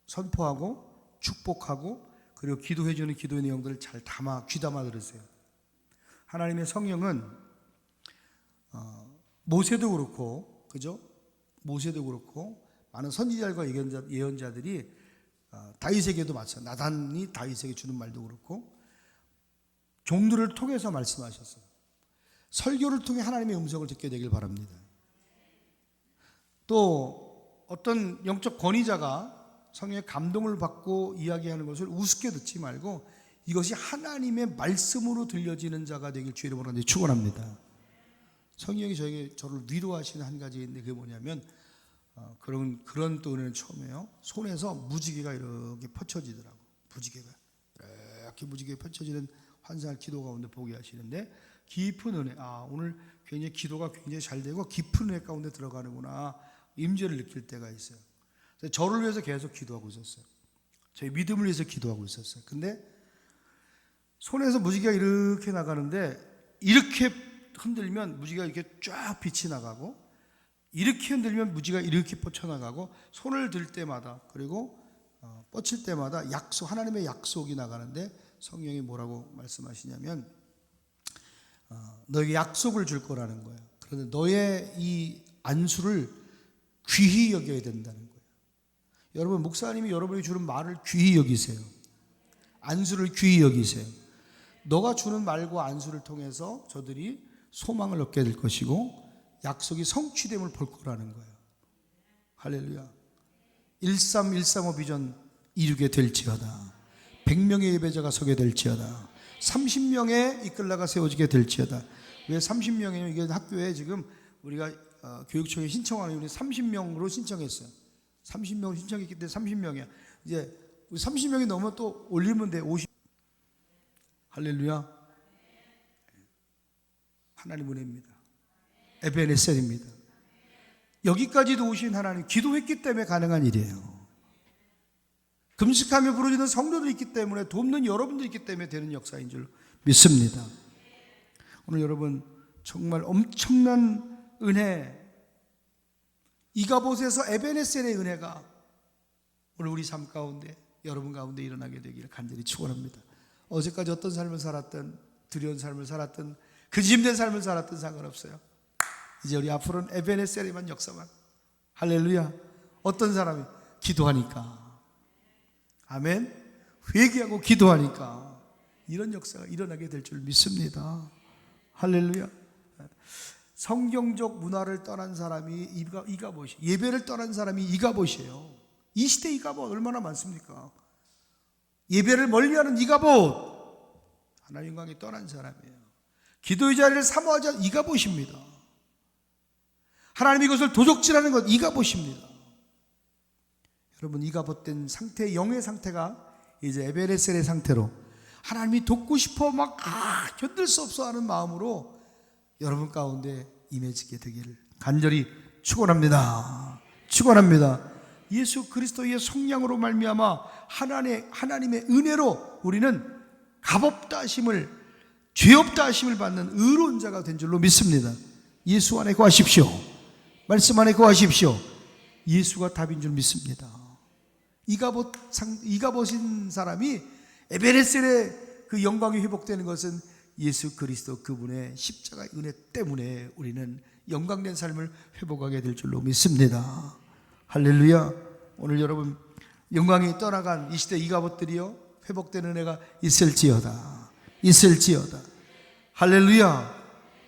선포하고 축복하고 그리고 기도해 주는 기도의 내용들을 잘 귀담아 들으세요. 하나님의 성령은 모세도 그렇고, 그죠? 모세도 그렇고 많은 선지자들과 예언자들이 다윗에게도 마찬가지, 나단이 다윗에게 주는 말도 그렇고 종들을 통해서 말씀하셨어요. 설교를 통해 하나님의 음성을 듣게 되길 바랍니다. 또 어떤 영적 권위자가 성령의 감동을 받고 이야기하는 것을 우습게 듣지 말고 이것이 하나님의 말씀으로 들려지는 자가 되길 주의 이름으로 축원합니다. 성령이 저를 위로하시는 한 가지 있는데 그게 뭐냐면 그런 또 은혜는 처음이에요. 손에서 무지개가 이렇게 펼쳐지더라고. 무지개가 이렇게 무지개 펼쳐지는 환상을 기도 가운데 보게 하시는데 깊은 은혜, 오늘 굉장히 기도가 굉장히 잘 되고 깊은 은혜 가운데 들어가는구나, 임재를 느낄 때가 있어요. 그래서 저를 위해서 계속 기도하고 있었어요. 저희 믿음을 위해서 기도하고 있었어요. 근데 손에서 무지개가 이렇게 나가는데 이렇게 흔들면 무지개가 이렇게 쫙 빛이 나가고 이렇게 흔들면 무지개가 이렇게 뻗쳐나가고 손을 들 때마다 그리고 뻗칠 때마다 하나님의 약속이 나가는데 성령이 뭐라고 말씀하시냐면 너에게 약속을 줄 거라는 거예요. 그런데 너의 이 안수를 귀히 여겨야 된다는 거예요. 여러분, 목사님이 여러분이 주는 말을 귀히 여기세요. 안수를 귀히 여기세요. 너가 주는 말과 안수를 통해서 저들이 소망을 얻게 될 것이고 약속이 성취됨을 볼 거라는 거예요. 할렐루야. 13135 비전 이루게 될지어다. 100명의 예배자가 서게 될지어다. 30명의 이끌라가 세워지게 될지어다. 왜 30명이냐면 이게 학교에 지금 우리가 교육청에 신청하는 우리 30명으로 신청했어요. 30명을 신청했기 때문에 30명이야. 이제 30명이 넘으면 또 올리면 돼. 50. 할렐루야. 하나님 은혜입니다. 에베네셀입니다. 여기까지도 오신 하나님, 기도했기 때문에 가능한 일이에요. 금식하며 부르짖는 성도들이 있기 때문에, 돕는 여러분들이 있기 때문에 되는 역사인 줄 믿습니다. 오늘 여러분 정말 엄청난 은혜, 이가봇에서 에베네셀의 은혜가 오늘 우리 삶 가운데, 여러분 가운데 일어나게 되기를 간절히 축원합니다. 어제까지 어떤 삶을 살았든, 두려운 삶을 살았든, 근심된 삶을 살았든 상관없어요. 이제 우리 앞으로는 에베네셀에만 역사만. 할렐루야. 어떤 사람이 기도하니까, 아멘, 회개하고 기도하니까 이런 역사가 일어나게 될 줄 믿습니다. 할렐루야. 성경적 문화를 떠난 사람이 이가봇이, 예배를 떠난 사람이 이가봇이에요. 이 시대 이가봇 얼마나 많습니까? 예배를 멀리하는 이가봇, 하나님 영광이 떠난 사람이에요. 기도의 자리를 사모하지 않는 이가봇입니다. 하나님이 이것을 도적질하는 것 이가봇입니다. 여러분, 이가봇된 상태, 영의 상태가 이제 에베네셀의 상태로 하나님이 돕고 싶어 막 견딜 수 없어 하는 마음으로 여러분 가운데 임해지게 되기를 간절히 축원합니다. 축원합니다. 예수 그리스도의 성령으로 말미암아 하나님의 은혜로 우리는 값없다 하심을, 죄없다 하심을 받는 의로운 자가 된 줄로 믿습니다. 예수 안에 거하십시오. 말씀 안에 거하십시오. 예수가 답인 줄 믿습니다. 이가봇인 사람이 에베네셀의 그 영광이 회복되는 것은 예수 그리스도 그분의 십자가의 은혜 때문에 우리는 영광된 삶을 회복하게 될 줄로 믿습니다. 할렐루야. 오늘 여러분 영광이 떠나간 이 시대 이가봇들이요, 회복되는 은혜가 있을지어다. 있을지어다. 할렐루야.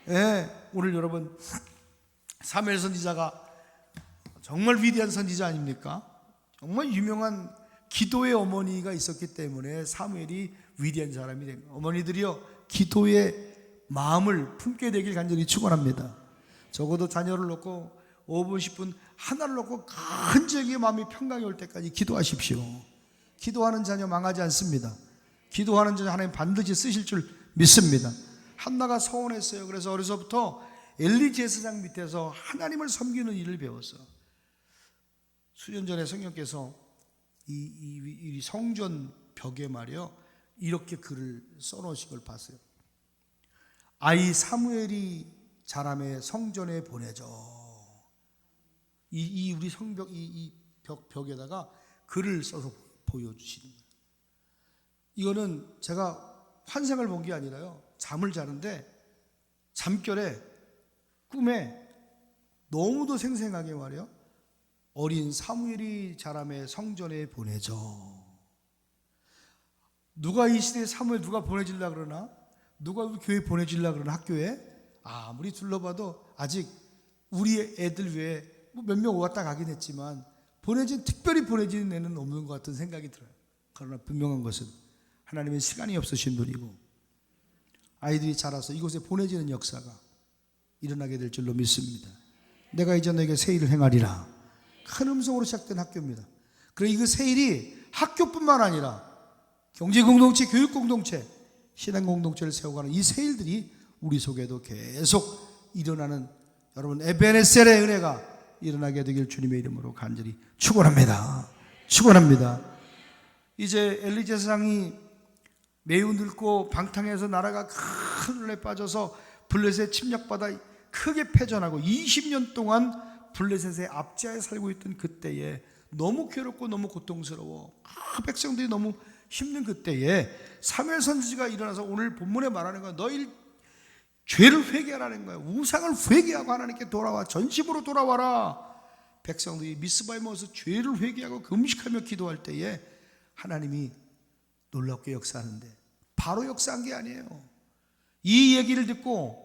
예, 오늘 여러분 사무엘 선지자가 정말 위대한 선지자 아닙니까? 정말 유명한 기도의 어머니가 있었기 때문에 사무엘이 위대한 사람이 된 거예요. 어머니들이요, 기도의 마음을 품게 되길 간절히 축원합니다. 적어도 자녀를 놓고 5분 10분 하나를 놓고 간절히 마음이 평강이 올 때까지 기도하십시오. 기도하는 자녀 망하지 않습니다. 기도하는 자녀 하나님 반드시 쓰실 줄 믿습니다. 한나가 서운했어요. 그래서 어려서부터 엘리 제사장 밑에서 하나님을 섬기는 일을 배웠어. 수년 전에 성령께서 이 성전 벽에 말이요 이렇게 글을 써놓으신 걸 봤어요. 아이 사무엘이 자라매 성전에 보내줘. 우리 성벽 이 벽에다가 글을 써서 보여주시는 거예요. 이거는 제가 환생을 본 게 아니라요. 잠을 자는데 잠결에 꿈에 너무도 생생하게 말이요. 어린 사무엘이 자라매 성전에 보내줘. 누가 이 시대에 사무엘 누가 보내질라 그러나? 누가 우리 교회 보내질라 그러나 학교에? 아무리 둘러봐도 아직 우리 애들 외에 몇 명 왔다 가긴 했지만 특별히 보내지는 애는 없는 것 같은 생각이 들어요. 그러나 분명한 것은 하나님은 시간이 없으신 분이고 아이들이 자라서 이곳에 보내지는 역사가 일어나게 될 줄로 믿습니다. 내가 이제 너에게 새 일을 행하리라. 큰 음성으로 시작된 학교입니다. 그리고 이 새 일이 학교뿐만 아니라 경제공동체, 교육공동체, 신앙공동체를 세워가는 이 새 일들이 우리 속에도 계속 일어나는 여러분 에베네셀의 은혜가 일어나게 되길 주님의 이름으로 간절히 축원합니다. 축원합니다. 이제 엘리 제사장이 매우 늙고 방탕해서 나라가 큰 혼란에 빠져서 블레셋에 침략받아 크게 패전하고 20년 동안 블레셋의 압제하에 살고 있던 그때에 너무 괴롭고 너무 고통스러워 백성들이 너무 힘든 그때에 사무엘 선지자가 일어나서 오늘 본문에 말하는 건 너희 죄를 회개하라는 거예요. 우상을 회개하고 하나님께 돌아와 전심으로 돌아와라. 백성들이 미스바에 모여서 죄를 회개하고 금식하며 기도할 때에 하나님이 놀랍게 역사하는데 바로 역사한 게 아니에요. 이 얘기를 듣고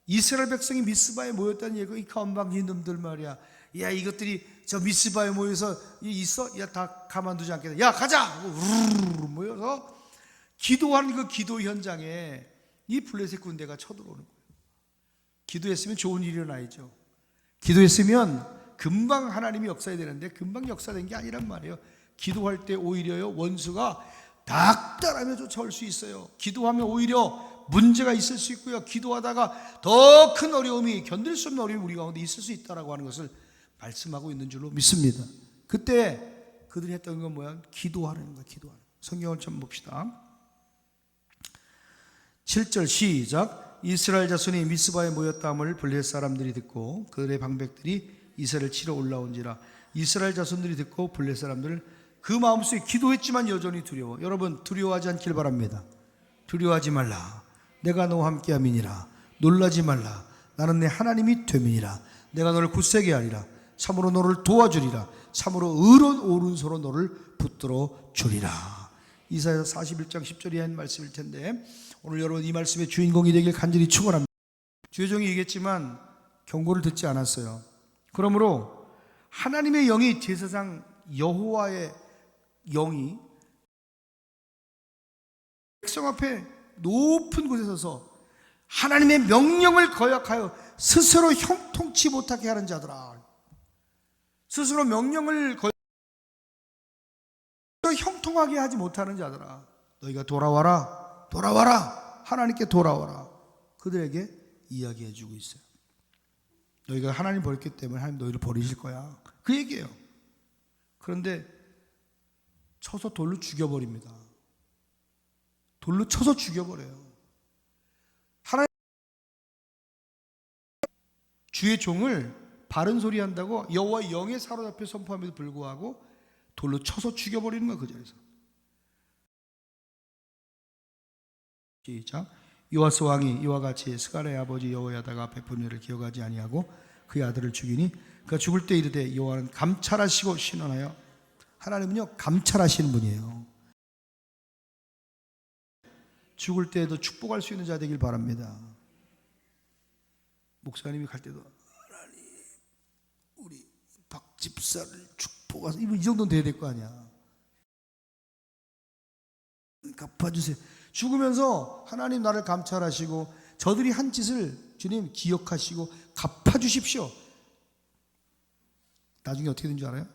이스라엘 백성이 미스바에 모였다는 얘기, 이 건방진 놈들 말이야. 야, 이것들이 저 미스바에 모여서 있어? 야, 다 가만두지 않겠다. 야, 가자! 우르르 모여서 기도하는 그 기도 현장에 이 블레셋 군대가 쳐들어오는 거예요. 기도했으면 좋은 일이 일어나야죠. 기도했으면 금방 하나님이 역사해야 되는데 금방 역사된 게 아니란 말이에요. 기도할 때 오히려요 원수가 닥달하며 쫓아올 수 있어요. 기도하면 오히려 문제가 있을 수 있고요. 기도하다가 더 큰 어려움이 견딜 수 없는 어려움이 우리 가운데 있을 수 있다라고 하는 것을 말씀하고 있는 줄로 믿습니다. 그때 그들이 했던 건 뭐야? 기도하는 거야. 기도하는. 성경을 좀 봅시다. 7절 시작. 이스라엘 자손이 미스바에 모였다함을 블레셋 사람들이 듣고 그들의 방백들이 이스라엘을 치러 올라온지라. 이스라엘 자손들이 듣고 블레셋 사람들을 그 마음속에 기도했지만 여전히 두려워. 여러분 두려워하지 않길 바랍니다. 두려워하지 말라. 내가 너와 함께함이니라. 놀라지 말라. 나는 내 하나님이 됨이니라. 내가 너를 굳세게 하리라. 참으로 너를 도와주리라. 참으로 의로운 오른손으로 너를 붙들어 주리라. 이사야 41장 10절이 한 말씀일 텐데 오늘 여러분 이 말씀의 주인공이 되길 간절히 축원합니다. 주여종이 얘기했지만 경고를 듣지 않았어요. 그러므로 하나님의 영이 제사장 여호와의 영이 백성 앞에 높은 곳에 서서 하나님의 명령을 거역하여 스스로 형통치 못하게 하는 자들아, 스스로 명령을 형통하게 하지 못하는 자들아, 너희가 돌아와라, 돌아와라, 하나님께 돌아와라. 그들에게 이야기해 주고 있어요. 너희가 하나님 버렸기 때문에 하나님 너희를 버리실 거야, 그 얘기예요. 그런데 쳐서 돌로 죽여버립니다. 돌로 쳐서 죽여버려요. 하나님 주의 종을 바른 소리 한다고 여호와의 영에 사로잡혀 선포함에도 불구하고 돌로 쳐서 죽여버리는 거야, 그 자리에서. 시작. 요아스 왕이 이와 같이 스가랴의 아버지 여호야다가 베푼 일을 기억하지 아니하고 그의 아들을 죽이니 그가 죽을 때 이르되 여호와는 감찰하시고 신원하여. 하나님은요 감찰하시는 분이에요. 죽을 때에도 축복할 수 있는 자 되길 바랍니다. 목사님이 갈 때도 하나님 우리 박 집사를 축복하소서, 이 정도는 돼야 될 거 아니야. 갚아주세요. 죽으면서 하나님 나를 감찰하시고 저들이 한 짓을 주님 기억하시고 갚아주십시오. 나중에 어떻게 된 줄 알아요?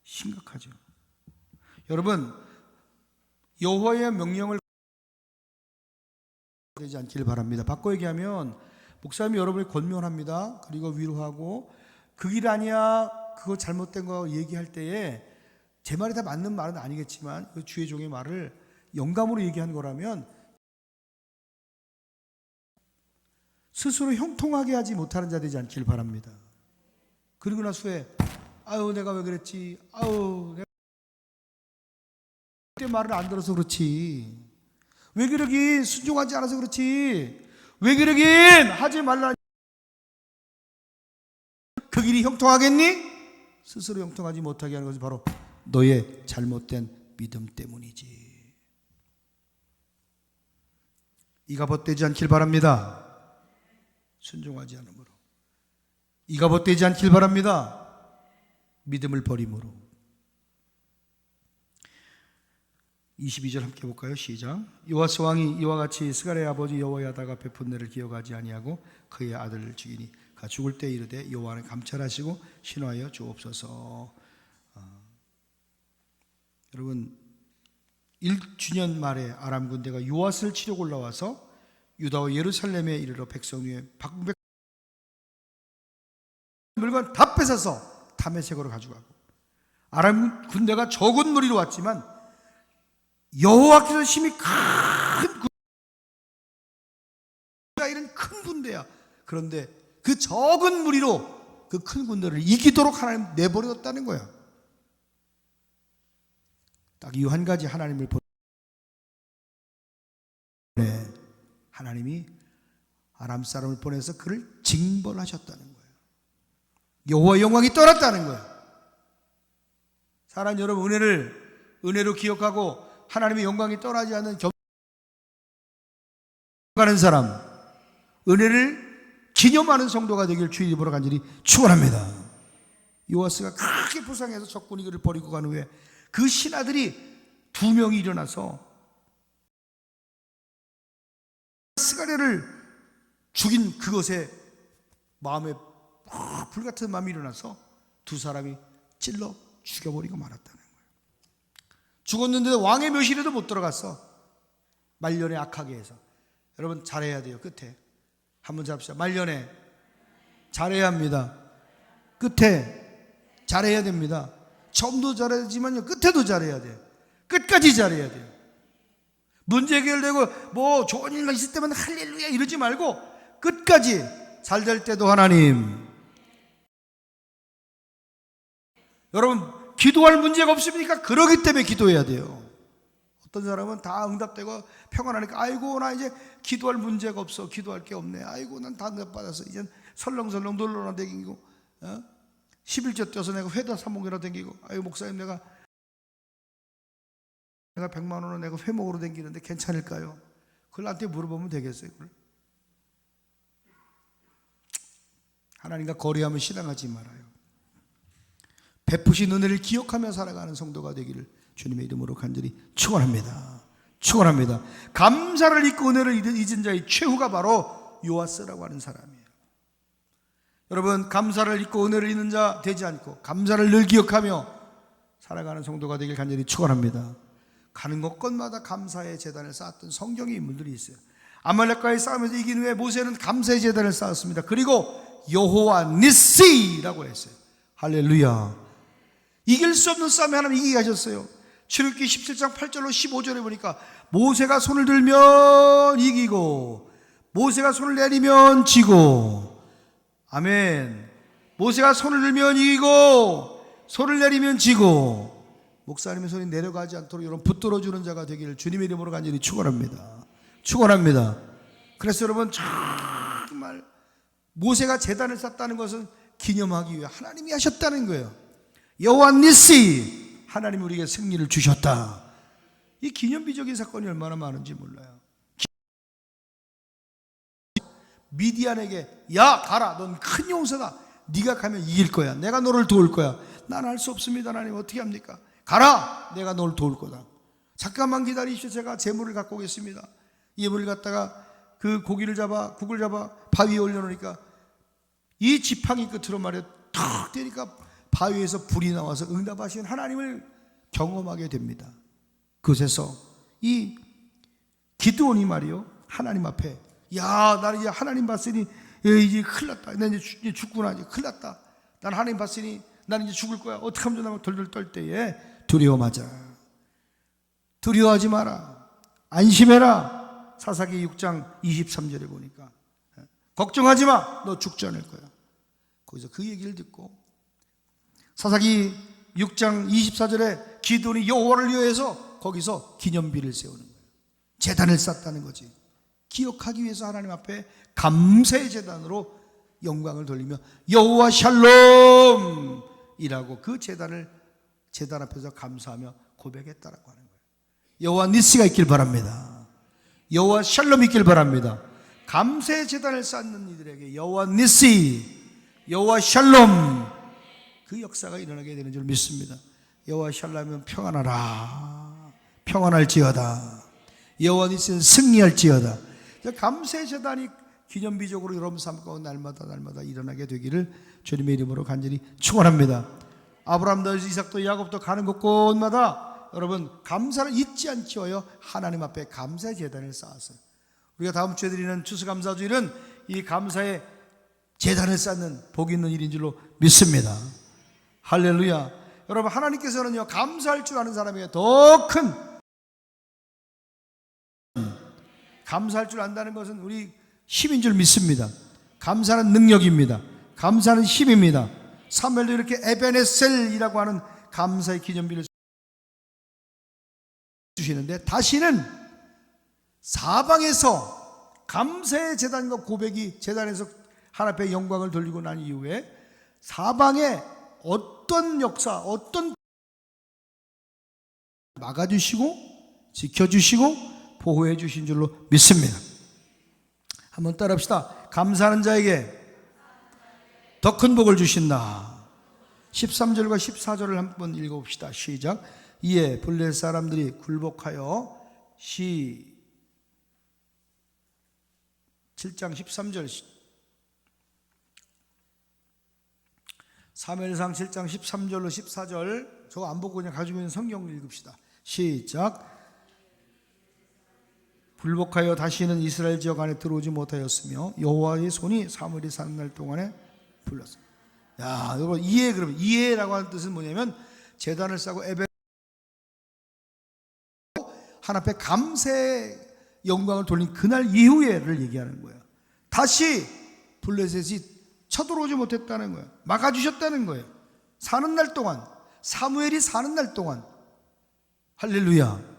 심각하죠. 여러분, 여호와의 명령을 되지 않기를 바랍니다. 바꿔 얘기하면 목사님이 여러분을 권면합니다. 그리고 위로하고 그 길 아니야, 그거 잘못된 거 얘기할 때에 제 말이 다 맞는 말은 아니겠지만 그 주의 종의 말을 영감으로 얘기한 거라면 스스로 형통하게 하지 못하는 자 되지 않기를 바랍니다. 그리고 나서 후에 아유 내가 왜 그랬지, 아유 내가 그때 말을 안 들어서 그렇지, 왜 그러긴 순종하지 않아서 그렇지, 왜 그러긴 하지 말라, 그 길이 형통하겠니? 스스로 형통하지 못하게 하는 것은 바로 너의 잘못된 믿음 때문이지. 이가 벗되지 않길 바랍니다. 순종하지 않으므로. 이가 벗되지 않길 바랍니다. 믿음을 버림으로. 22절 함께 볼까요? 시작. 요아스 왕이 이와 같이 스가랴의 아버지 여호야다가 베푼 내를 기억하지 아니하고 그의 아들을 죽이니 가 죽을 때 이르되 여호와를 감찰하시고 신호하여 주옵소서. 여러분 1주년 말에 아람 군대가 요아스를 치려고 올라와서 유다와 예루살렘에 이르러 백성 위에 박백 물건 다 뺏어서 다메섹으로 가져가고, 아람 군대가 적은 무리로 왔지만 여호와께서 힘이 큰 군대야, 이런 큰 군대야. 그런데 그 적은 무리로 그 큰 군대를 이기도록 하나님 내버려뒀다는 거야. 딱 이 한 가지 하나님을 보내 하나님이 아람 사람을 보내서 그를 징벌하셨다는 거예요. 여호와 영광이 떠났다는 거예요. 사랑하는 여러분, 은혜로 기억하고 하나님의 영광이 떠나지 않는 가는 사람, 은혜를 기념하는 성도가 되길 주의 이름으로 간절히 축원합니다. 요아스가 크게 부상해서 적군이 그를 버리고 간 후에 그 신하들이 2명이 일어나서 스가랴를 죽인 그것에 마음에 불같은 마음이 일어나서 2사람이 찔러 죽여버리고 말았다는 거예요. 죽었는데도 왕의 묘실에도 못 들어갔어. 말년에 악하게 해서. 여러분 잘해야 돼요. 끝에 한번 잡시다. 말년에 잘해야 합니다. 끝에 잘해야 됩니다. 처음도 잘해야지만요, 끝에도 잘해야 돼요. 끝까지 잘해야 돼요. 문제 해결되고 뭐 좋은 일만 있을 때만 할렐루야 이러지 말고 끝까지 잘 될 때도 하나님. 여러분 기도할 문제가 없습니까? 그러기 때문에 기도해야 돼요. 어떤 사람은 다 응답되고 평안하니까 아이고 나 이제 기도할 문제가 없어, 기도할 게 없네, 아이고 난 다 응답받았어, 이젠 설렁설렁 놀러나 다니고 11조 떼어서 내가 회다 사목이나 다니고, 아이고 목사님 내가 100만 원은 내가 회목으로 다니는데 괜찮을까요? 그걸 나한테 물어보면 되겠어요? 그걸? 하나님과 거래하면 신앙하지 말아요. 베푸신 은혜를 기억하며 살아가는 성도가 되기를 주님의 이름으로 간절히 축원합니다. 축원합니다. 감사를 잊고 은혜를 잊은 자의 최후가 바로 요아스라고 하는 사람이에요. 여러분 감사를 잊고 은혜를 잊는 자 되지 않고 감사를 늘 기억하며 살아가는 성도가 되길 간절히 축원합니다. 가는 곳곳마다 감사의 제단을 쌓았던 성경의 인물들이 있어요. 아말렉과의 싸움에서 이긴 후에 모세는 감사의 제단을 쌓았습니다. 그리고 여호와 니시라고 했어요. 할렐루야. 이길 수 없는 싸움에 하나님 이기게 하셨어요. 출애굽기 17장 8절로 15절에 보니까 모세가 손을 들면 이기고 모세가 손을 내리면 지고, 아멘. 모세가 손을 들면 이기고 손을 내리면 지고, 목사님의 손이 내려가지 않도록 여러분 붙들어주는 자가 되기를 주님의 이름으로 간절히 축원합니다. 축원합니다. 그래서 여러분 정말 모세가 제단을 쌓았다는 것은 기념하기 위해 하나님이 하셨다는 거예요. 여호와 니시, 하나님이 우리에게 승리를 주셨다. 이 기념비적인 사건이 얼마나 많은지 몰라요. 미디안에게 야 가라, 넌 큰 용사다, 네가 가면 이길 거야, 내가 너를 도울 거야. 난 할 수 없습니다 하나님, 어떻게 합니까? 가라, 내가 너를 도울 거다. 잠깐만 기다리십시오. 제가 재물을 갖고 오겠습니다. 예물을 갖다가 그 고기를 잡아 국을 잡아 바위에 올려놓으니까 이 지팡이 끝으로 말이야 탁 때리니까 바위에서 불이 나와서 응답하신 하나님을 경험하게 됩니다. 그곳에서 이 기드온이 말이요 하나님 앞에 야 나는 이제 하나님 봤으니 이제 큰일 났다. 나 이제 죽구나. 이제 큰일 났다. 난 하나님 봤으니 나는 이제 죽을 거야. 어떻게 하면 좋나 덜덜 떨 때에 두려워하자. 두려워하지 마라. 안심해라. 사사기 6장 23절에 보니까 걱정하지 마. 너 죽지 않을 거야. 거기서 그 얘기를 듣고 사사기 6장 24절에 기드온이 여호와를 위해서 거기서 기념비를 세우는 거예요. 제단을 쌓았다는 거지. 기억하기 위해서 하나님 앞에 감사의 제단으로 영광을 돌리며 여호와 샬롬이라고 그 제단 앞에서 감사하며 고백했다라고 하는 거예요. 여호와 니스가 있길 바랍니다. 여호와 샬롬이 있길 바랍니다. 감사의 제단을 쌓는 이들에게 여호와 니시, 여호와 샬롬 그 역사가 일어나게 되는 줄 믿습니다. 여호와 샬롬이면 평안하라. 평안할지어다. 여호와 니시는 승리할지어다. 감사의 제단이 기념비적으로 여러분 삶 가운데 날마다 일어나게 되기를 주님의 이름으로 간절히 축원합니다. 아브라함도 이삭도 야곱도 가는 곳곳마다 여러분 감사를 잊지 않기 위하여 하나님 앞에 감사의 제단을 쌓았어요. 우리가 다음 주에 드리는 추수감사주일은 이 감사의 제단을 쌓는 복이 있는 일인 줄로 믿습니다. 할렐루야. 여러분 하나님께서는요 감사할 줄 아는 사람에게 더 큰 감사할 줄 안다는 것은 우리 힘인 줄 믿습니다. 감사는 능력입니다. 감사는 힘입니다. 사무엘도 이렇게 에베네셀이라고 하는 감사의 기념비를 주시는데 다시는 사방에서 감사의 제단과 고백이 제단에서 하나님 앞에 영광을 돌리고 난 이후에 사방에 어떤 역사 어떤 막아주시고 지켜주시고 보호해 주신 줄로 믿습니다. 한번 따라합시다. 감사하는 자에게 더 큰 복을 주신다. 13절과 14절을 한번 읽어봅시다. 시작. 이에 블레셋 사람들이 굴복하여 7장 13절 사무엘상 7장 13절로 14절 저거 안 보고 그냥 가지고 있는 성경을 읽읍시다. 시작. 굴복하여 다시는 이스라엘 지역 안에 들어오지 못하였으며 여호와의 손이 사무엘이 사는 날 동안에 불렀어요. 야, 여러분 그러면 이해라고 하는 뜻은 뭐냐면 제단을 쌓고 하나님 앞에 감사의 영광을 돌린 그날 이후에를 얘기하는 거예요. 다시 블레셋이 쳐들어오지 못했다는 거예요. 막아주셨다는 거예요. 사는 날 동안 사무엘이 사는 날 동안 할렐루야.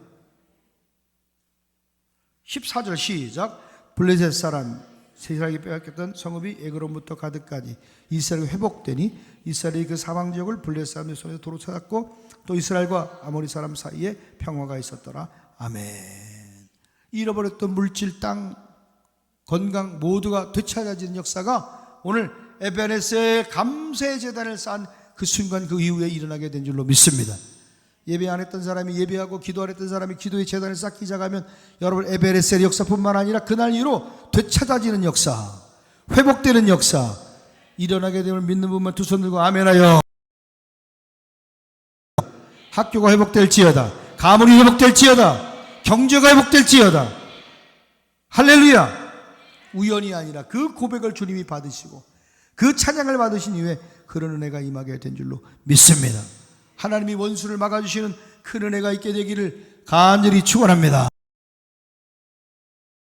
14절 시작. 블레셋 사람 세상에 빼앗겼던 성읍이 에그론부터 가드까지 이스라엘이 회복되니 이스라엘이 그 사방 지역을 블레셋 사람의 손에서 도로 찾았고 또 이스라엘과 아모리 사람 사이에 평화가 있었더라. 아멘. 잃어버렸던 물질, 땅, 건강 모두가 되찾아지는 역사가 오늘 에베네스의 감사의 제단을 쌓은 그 순간 그 이후에 일어나게 된 줄로 믿습니다. 예배 안 했던 사람이 예배하고 기도 안 했던 사람이 기도의 제단을 쌓기 시작하면 여러분 에베레셀의 역사뿐만 아니라 그날 이후로 되찾아지는 역사, 회복되는 역사 일어나게 되면 믿는 분만 두 손 들고 아멘하여. 학교가 회복될지어다, 가문이 회복될지어다, 경제가 회복될지어다. 할렐루야. 우연이 아니라 그 고백을 주님이 받으시고 그 찬양을 받으신 이후에 그런 은혜가 임하게 된 줄로 믿습니다. 하나님이 원수를 막아주시는 큰 은혜가 있게 되기를 간절히 축원합니다.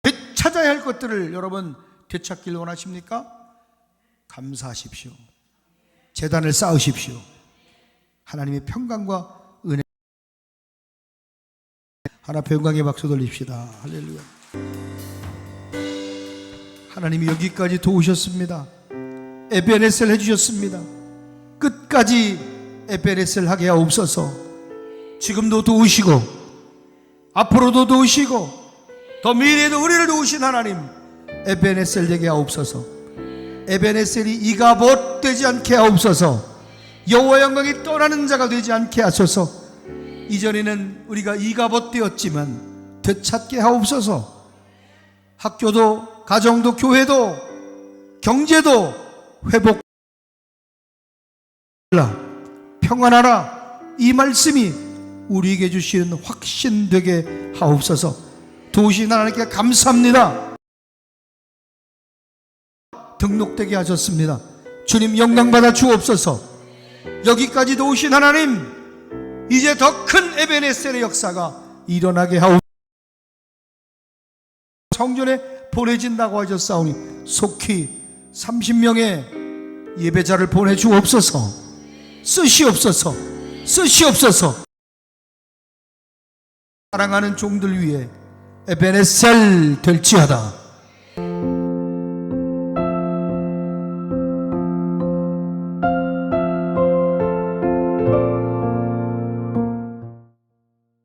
되찾아야 할 것들을 여러분 되찾기를 원하십니까? 감사하십시오. 제단을 쌓으십시오. 하나님의 평강과 은혜 하나님 영광의 박수 돌립시다. 할렐루야. 하나님이 여기까지 도우셨습니다. 에베네셀 해주셨습니다. 끝까지 에베레셀 하게 하옵소서. 지금도 도우시고 앞으로도 도우시고 더 미래에도 우리를 도우신 하나님 에베네셀 되게 하옵소서. 에베네셀이 이가봇 되지 않게 하옵소서. 여호와 영광이 떠나는 자가 되지 않게 하소서. 이전에는 우리가 이가봇되었지만 되찾게 하옵소서. 학교도 가정도 교회도 경제도 회복 평안하라. 이 말씀이 우리에게 주시는 확신 되게 하옵소서. 도우신 하나님께 감사합니다. 등록되게 하셨습니다. 주님 영광 받아 주옵소서. 여기까지도 오신 하나님, 이제 더 큰 에베네셀의 역사가 일어나게 하옵소서. 성전에 보내진다고 하셨사오니 속히 30명의 예배자를 보내주옵소서. 쓰시옵소서. 쓰시옵소서. 사랑하는 종들 위해 에베네셀 될지어다.